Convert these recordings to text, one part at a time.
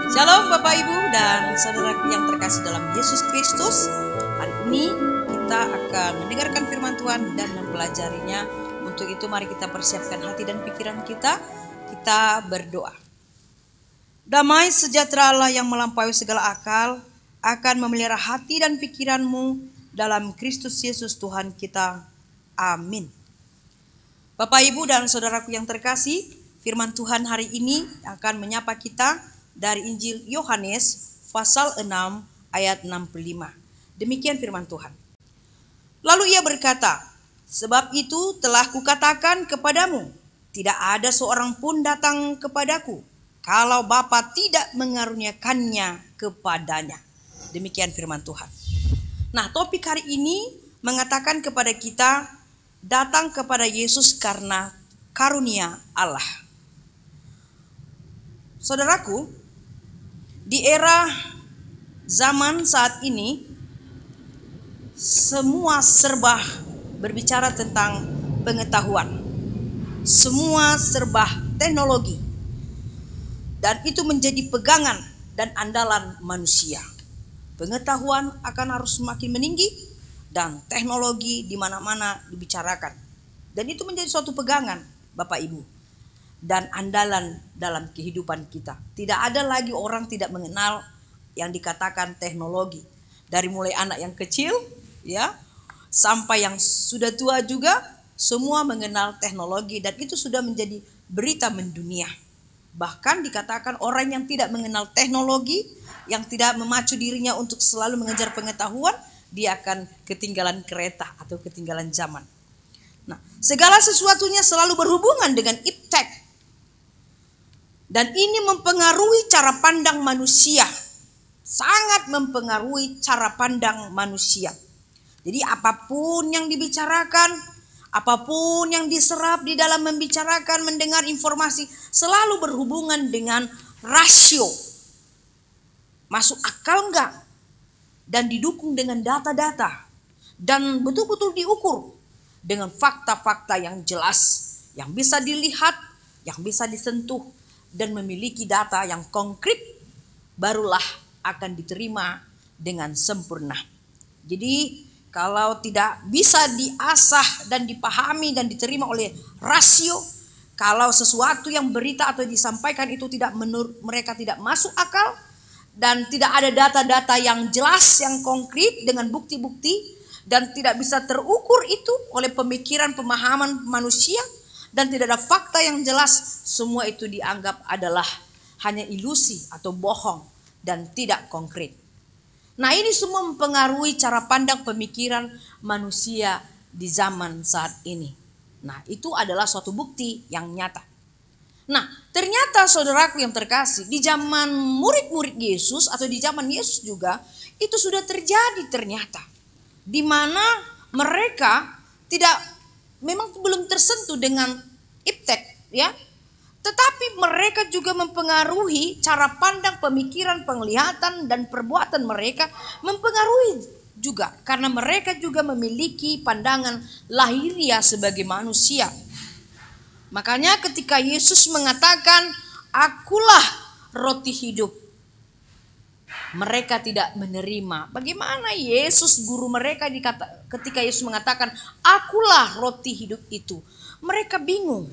Shalom Bapak Ibu dan saudaraku yang terkasih dalam Yesus Kristus. Hari ini kita akan mendengarkan firman Tuhan dan mempelajarinya. Untuk itu mari kita persiapkan hati dan pikiran kita. Kita berdoa. Damai sejahtera Allah yang melampaui segala akal akan memelihara hati dan pikiranmu dalam Kristus Yesus Tuhan kita. Amin. Bapak Ibu dan saudaraku yang terkasih, firman Tuhan hari ini akan menyapa kita dari Injil Yohanes pasal 6 ayat 65. Demikian firman Tuhan. Lalu ia berkata, sebab itu telah kukatakan kepadamu, tidak ada seorang pun datang kepadaku, kalau Bapa tidak mengaruniakannya kepadanya. Demikian firman Tuhan. Nah, topik hari ini mengatakan kepada kita, datang kepada Yesus karena karunia Allah. Saudaraku, di era zaman saat ini, semua serba berbicara tentang pengetahuan. Semua serba teknologi. Dan itu menjadi pegangan dan andalan manusia. Pengetahuan akan harus semakin meninggi dan teknologi di mana-mana dibicarakan. Dan itu menjadi suatu pegangan, Bapak Ibu, dan andalan dalam kehidupan kita. Tidak ada lagi orang tidak mengenal yang dikatakan teknologi. Dari mulai anak yang kecil ya sampai yang sudah tua juga semua mengenal teknologi, dan itu sudah menjadi berita mendunia. Bahkan dikatakan orang yang tidak mengenal teknologi, yang tidak memacu dirinya untuk selalu mengejar pengetahuan, dia akan ketinggalan kereta atau ketinggalan zaman. Nah, segala sesuatunya selalu berhubungan dengan iptek. Dan ini mempengaruhi cara pandang manusia. Sangat mempengaruhi cara pandang manusia. Jadi apapun yang dibicarakan, apapun yang diserap di dalam membicarakan, mendengar informasi, selalu berhubungan dengan rasio. Masuk akal enggak? Dan didukung dengan data-data. Dan betul-betul diukur dengan fakta-fakta yang jelas. Yang bisa dilihat, yang bisa disentuh, dan memiliki data yang konkret, barulah akan diterima dengan sempurna. Jadi kalau tidak bisa diasah dan dipahami dan diterima oleh rasio, kalau sesuatu yang berita atau disampaikan itu tidak menurut mereka tidak masuk akal, dan tidak ada data-data yang jelas, yang konkret dengan bukti-bukti, dan tidak bisa terukur itu oleh pemikiran, pemahaman manusia, dan tidak ada fakta yang jelas, semua itu dianggap adalah hanya ilusi atau bohong dan tidak konkret. Nah, ini semua mempengaruhi cara pandang pemikiran manusia di zaman saat ini. Nah, itu adalah suatu bukti yang nyata. Nah, ternyata saudaraku yang terkasih, di zaman murid-murid Yesus atau di zaman Yesus juga, itu sudah terjadi ternyata. Di mana mereka memang belum tersentuh dengan iptek, ya. Tetapi mereka juga mempengaruhi cara pandang, pemikiran, penglihatan, dan perbuatan mereka mempengaruhi juga. Karena mereka juga memiliki pandangan lahiriah sebagai manusia. Makanya ketika Yesus mengatakan, akulah roti hidup, mereka tidak menerima. Bagaimana Yesus guru mereka ketika Yesus mengatakan, akulah roti hidup itu. Mereka bingung.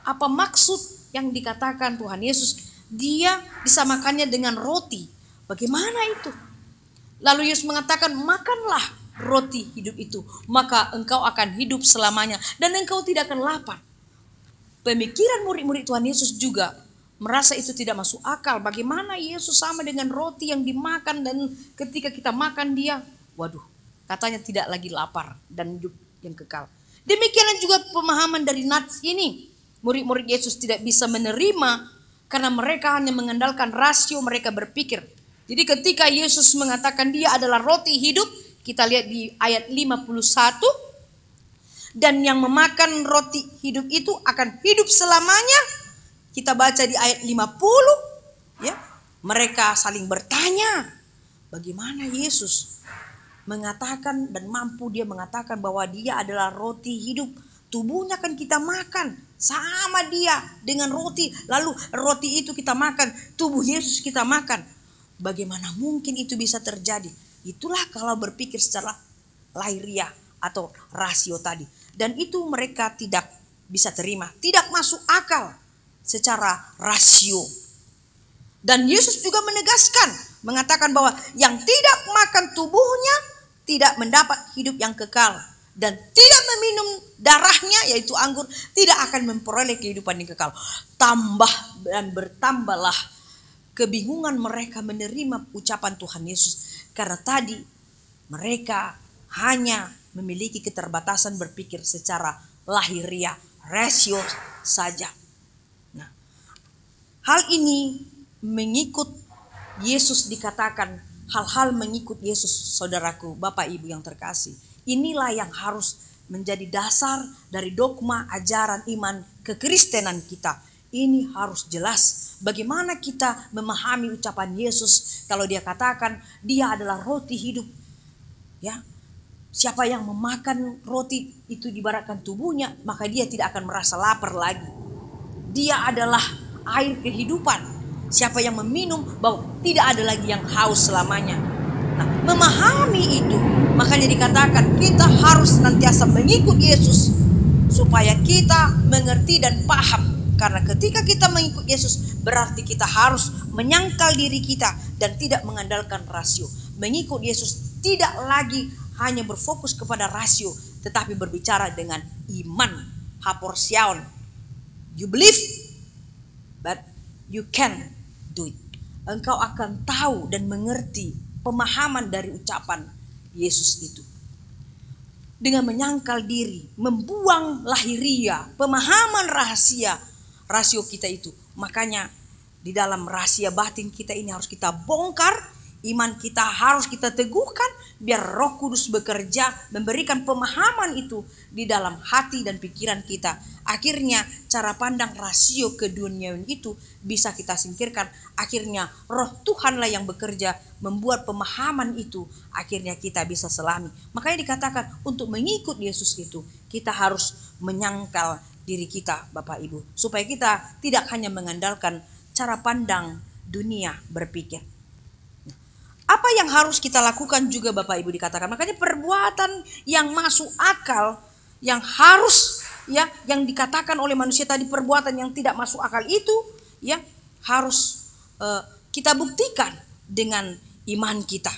Apa maksud yang dikatakan Tuhan Yesus? Dia disamakannya dengan roti. Bagaimana itu? Lalu Yesus mengatakan, makanlah roti hidup itu, maka engkau akan hidup selamanya dan engkau tidak akan lapar. Pemikiran murid-murid Tuhan Yesus juga merasa itu tidak masuk akal. Bagaimana Yesus sama dengan roti yang dimakan, dan ketika kita makan dia, waduh, katanya tidak lagi lapar dan hidup yang kekal. Demikian juga pemahaman dari nats ini. Murid-murid Yesus tidak bisa menerima karena mereka hanya mengandalkan rasio mereka berpikir. Jadi ketika Yesus mengatakan dia adalah roti hidup, kita lihat di ayat 51. Dan yang memakan roti hidup itu akan hidup selamanya. Kita baca di ayat 50. Ya, mereka saling bertanya, bagaimana Yesus mengatakan dan mampu dia mengatakan bahwa dia adalah roti hidup. Tubuhnya kan kita makan, Sama dia dengan roti. Lalu roti itu kita makan, tubuh Yesus kita makan. Bagaimana mungkin itu bisa terjadi? Itulah kalau berpikir secara lahiriah atau rasio tadi. Dan itu mereka tidak bisa terima. Tidak masuk akal secara rasio. Dan Yesus juga menegaskan, mengatakan bahwa yang tidak makan tubuhnya tidak mendapat hidup yang kekal. Dan tidak meminum darahnya, yaitu anggur, tidak akan memperoleh kehidupan yang kekal. Tambah dan bertambahlah kebingungan mereka menerima ucapan Tuhan Yesus. Karena tadi mereka hanya memiliki keterbatasan berpikir secara lahiriah, rasio saja. Nah, hal ini mengikut Yesus dikatakan hal-hal mengikut Yesus, saudaraku, Bapak Ibu yang terkasih. Inilah yang harus menjadi dasar dari dogma ajaran iman kekristenan kita. Ini harus jelas. Bagaimana kita memahami ucapan Yesus kalau dia katakan dia adalah roti hidup. Ya, siapa yang memakan roti itu diibaratkan tubuhnya, maka dia tidak akan merasa lapar lagi. Dia adalah air kehidupan. Siapa yang meminum bahwa tidak ada lagi yang haus selamanya. Nah, memahami itu, makanya dikatakan kita harus senantiasa mengikut Yesus supaya kita mengerti dan paham. Karena ketika kita mengikut Yesus berarti kita harus menyangkal diri kita dan tidak mengandalkan rasio. Mengikut Yesus tidak lagi hanya berfokus kepada rasio, tetapi berbicara dengan iman, haporsion. You believe, but you can do it. Engkau akan tahu dan mengerti pemahaman dari ucapan Yesus itu. Dengan menyangkal diri, membuang lahiriah, pemahaman rahasia, rasio kita itu. Makanya di dalam rahasia batin kita ini harus kita bongkar. Iman kita harus kita teguhkan biar Roh Kudus bekerja memberikan pemahaman itu di dalam hati dan pikiran kita. Akhirnya cara pandang rasio keduniawian itu bisa kita singkirkan. Akhirnya Roh Tuhanlah yang bekerja membuat pemahaman itu. Akhirnya kita bisa selami. Makanya dikatakan untuk mengikut Yesus itu kita harus menyangkal diri kita, Bapak Ibu, supaya kita tidak hanya mengandalkan cara pandang dunia berpikir. Apa yang harus kita lakukan juga, Bapak Ibu, dikatakan. Makanya perbuatan yang masuk akal, yang harus yang dikatakan oleh manusia tadi, perbuatan yang tidak masuk akal itu harus kita buktikan dengan iman kita.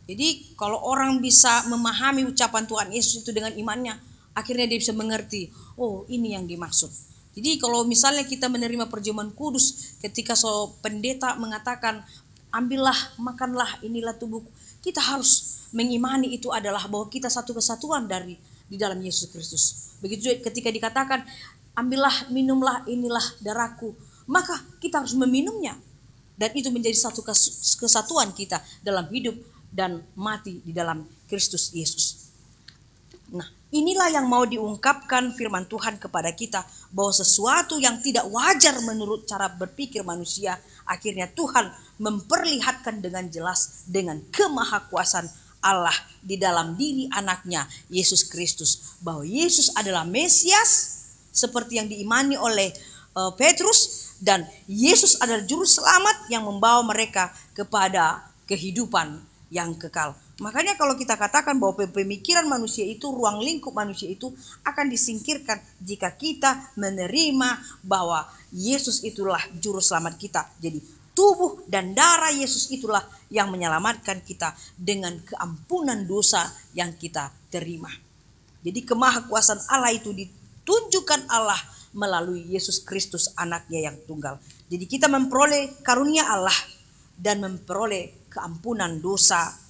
Jadi kalau orang bisa memahami ucapan Tuhan Yesus itu dengan imannya, akhirnya dia bisa mengerti, oh ini yang dimaksud. Jadi kalau misalnya kita menerima perjamuan kudus, ketika pendeta mengatakan, ambillah, makanlah, inilah tubuhku. Kita harus mengimani itu adalah bahwa kita satu kesatuan di dalam Yesus Kristus. Begitu juga ketika dikatakan, ambillah, minumlah, inilah darahku. Maka kita harus meminumnya. Dan itu menjadi satu kesatuan kita dalam hidup dan mati di dalam Kristus Yesus. Nah, inilah yang mau diungkapkan firman Tuhan kepada kita, bahwa sesuatu yang tidak wajar menurut cara berpikir manusia, akhirnya Tuhan memperlihatkan dengan jelas dengan kemahakuasaan Allah di dalam diri anaknya Yesus Kristus, bahwa Yesus adalah Mesias seperti yang diimani oleh Petrus, dan Yesus adalah juru selamat yang membawa mereka kepada kehidupan yang kekal. Makanya kalau kita katakan bahwa pemikiran manusia itu, ruang lingkup manusia itu akan disingkirkan jika kita menerima bahwa Yesus itulah juru selamat kita. Jadi tubuh dan darah Yesus itulah yang menyelamatkan kita dengan keampunan dosa yang kita terima. Jadi kemahakuasaan Allah itu ditunjukkan Allah melalui Yesus Kristus, anaknya yang tunggal. Jadi kita memperoleh karunia Allah dan memperoleh keampunan dosa.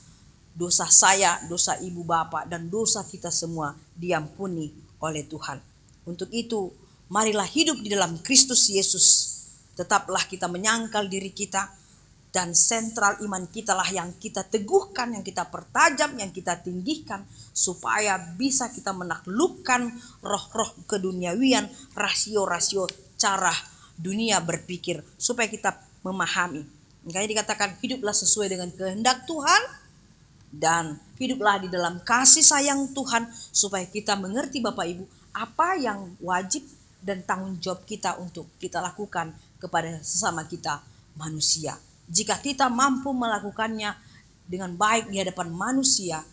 Dosa saya, dosa ibu bapak, dan dosa kita semua diampuni oleh Tuhan. Untuk itu, marilah hidup di dalam Kristus Yesus. Tetaplah kita menyangkal diri kita, dan sentral iman kita lah yang kita teguhkan, yang kita pertajam, yang kita tinggikan, supaya bisa kita menaklukkan roh-roh keduniawian, rasio-rasio cara dunia berpikir, supaya kita memahami. Makanya dikatakan hiduplah sesuai dengan kehendak Tuhan, dan hiduplah di dalam kasih sayang Tuhan, supaya kita mengerti, Bapak Ibu, apa yang wajib dan tanggung jawab kita untuk kita lakukan kepada sesama kita manusia. Jika kita mampu melakukannya dengan baik di hadapan manusia,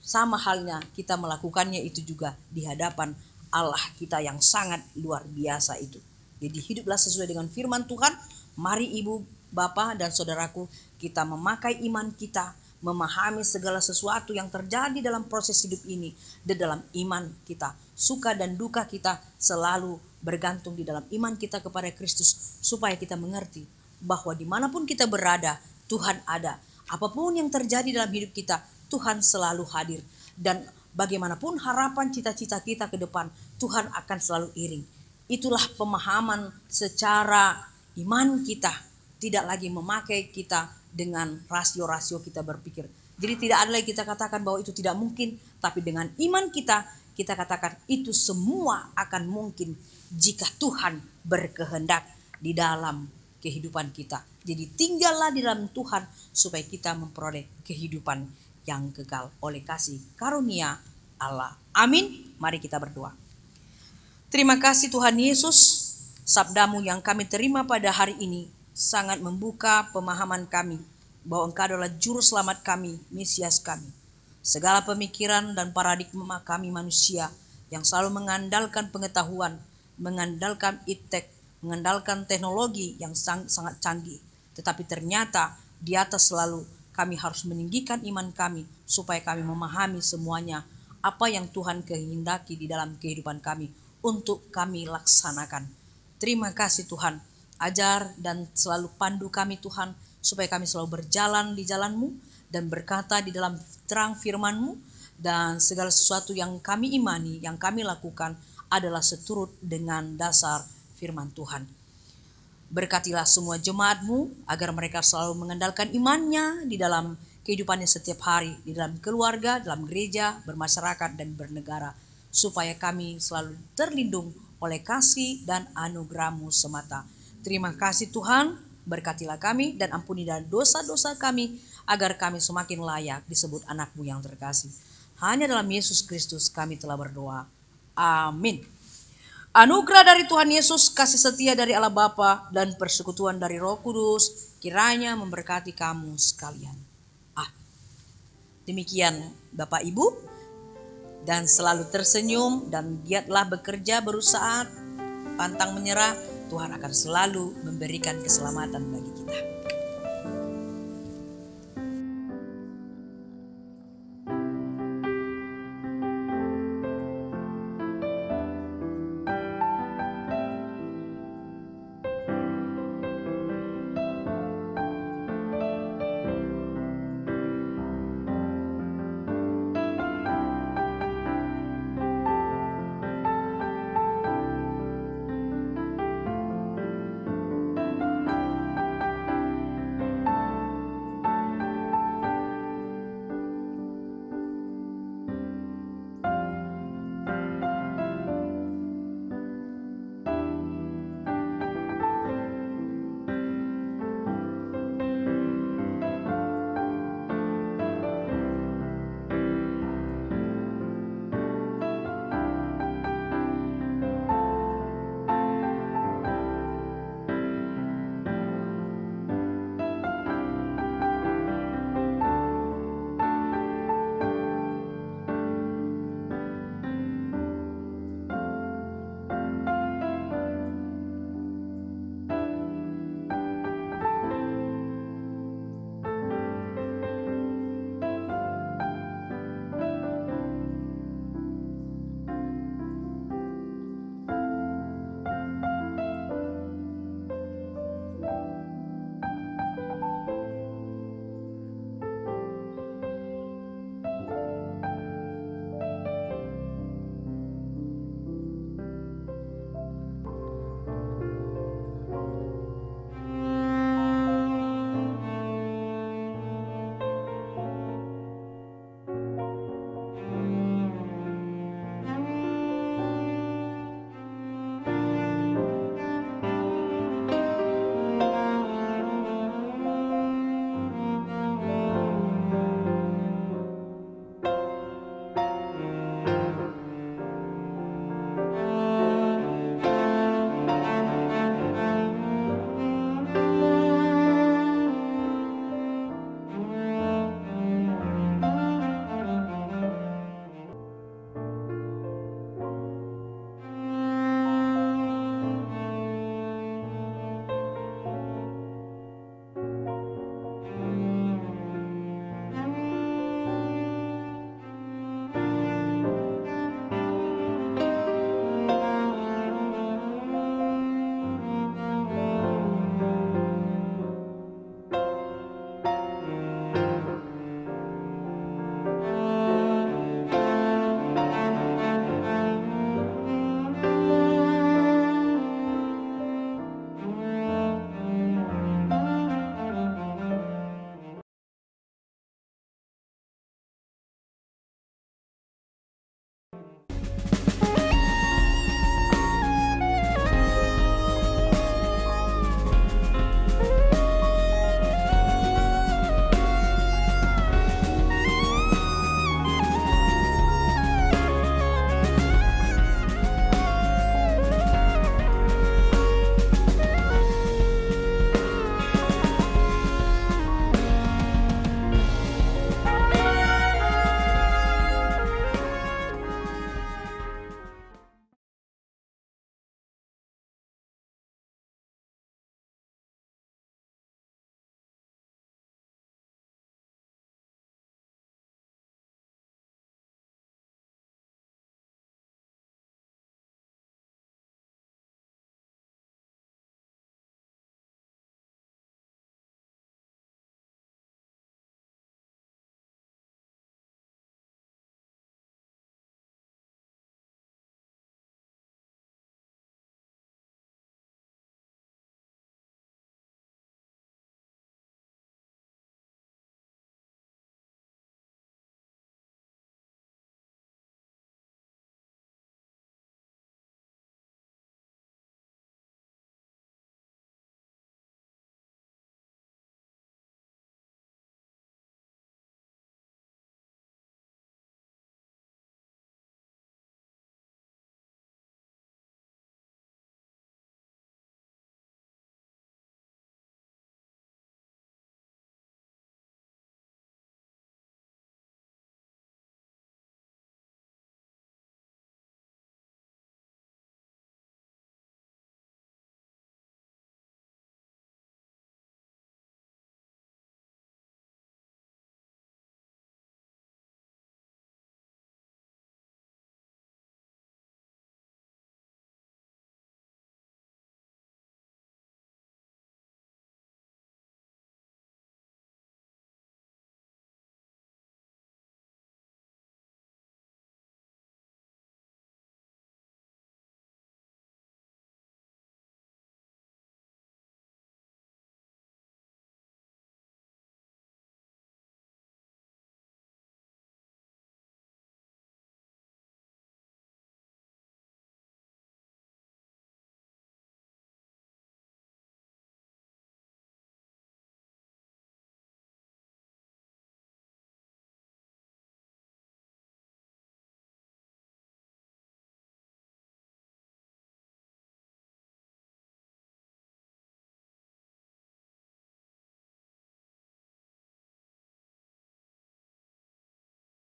sama halnya kita melakukannya itu juga di hadapan Allah kita yang sangat luar biasa itu. Jadi hiduplah sesuai dengan firman Tuhan. Mari ibu, bapak, dan saudaraku, kita memakai iman kita, memahami segala sesuatu yang terjadi dalam proses hidup ini. Dan dalam iman kita, suka dan duka kita selalu bergantung di dalam iman kita kepada Kristus. Supaya kita mengerti bahwa dimanapun kita berada, Tuhan ada. Apapun yang terjadi dalam hidup kita, Tuhan selalu hadir. Dan bagaimanapun harapan cita-cita kita ke depan, Tuhan akan selalu iring. Itulah pemahaman secara iman kita. Tidak lagi memakai kita dengan rasio-rasio kita berpikir. Jadi tidak ada lagi kita katakan bahwa itu tidak mungkin. Tapi dengan iman kita, kita katakan itu semua akan mungkin jika Tuhan berkehendak di dalam kehidupan kita. Jadi tinggallah di dalam Tuhan supaya kita memperoleh kehidupan yang kekal oleh kasih karunia Allah. Amin. Mari kita berdoa. Terima kasih Tuhan Yesus, sabdamu yang kami terima pada hari ini sangat membuka pemahaman kami bahwa Engkau adalah juru selamat kami, Mesias kami. Segala pemikiran dan paradigma kami manusia yang selalu mengandalkan pengetahuan, mengandalkan iptek, mengandalkan teknologi yang sangat canggih. Tetapi ternyata di atas selalu kami harus meninggikan iman kami supaya kami memahami semuanya apa yang Tuhan kehendaki di dalam kehidupan kami untuk kami laksanakan. Terima kasih Tuhan. Ajar dan selalu pandu kami Tuhan supaya kami selalu berjalan di jalan-Mu dan berkata di dalam terang firman-Mu, dan segala sesuatu yang kami imani, yang kami lakukan adalah seturut dengan dasar firman Tuhan. Berkatilah semua jemaat-Mu agar mereka selalu mengandalkan imannya di dalam kehidupannya setiap hari, di dalam keluarga, dalam gereja, bermasyarakat, dan bernegara, supaya kami selalu terlindung oleh kasih dan anugerah-Mu semata. Terima kasih Tuhan, berkatilah kami dan ampuni dosa-dosa kami, agar kami semakin layak disebut anak-Mu yang terkasih. Hanya dalam Yesus Kristus kami telah berdoa. Amin. Anugerah dari Tuhan Yesus, kasih setia dari Allah Bapa, dan persekutuan dari Roh Kudus kiranya memberkati kamu sekalian. Demikian Bapak Ibu. Dan selalu tersenyum dan giatlah bekerja, berusaha, pantang menyerah. Tuhan akan selalu memberikan keselamatan bagi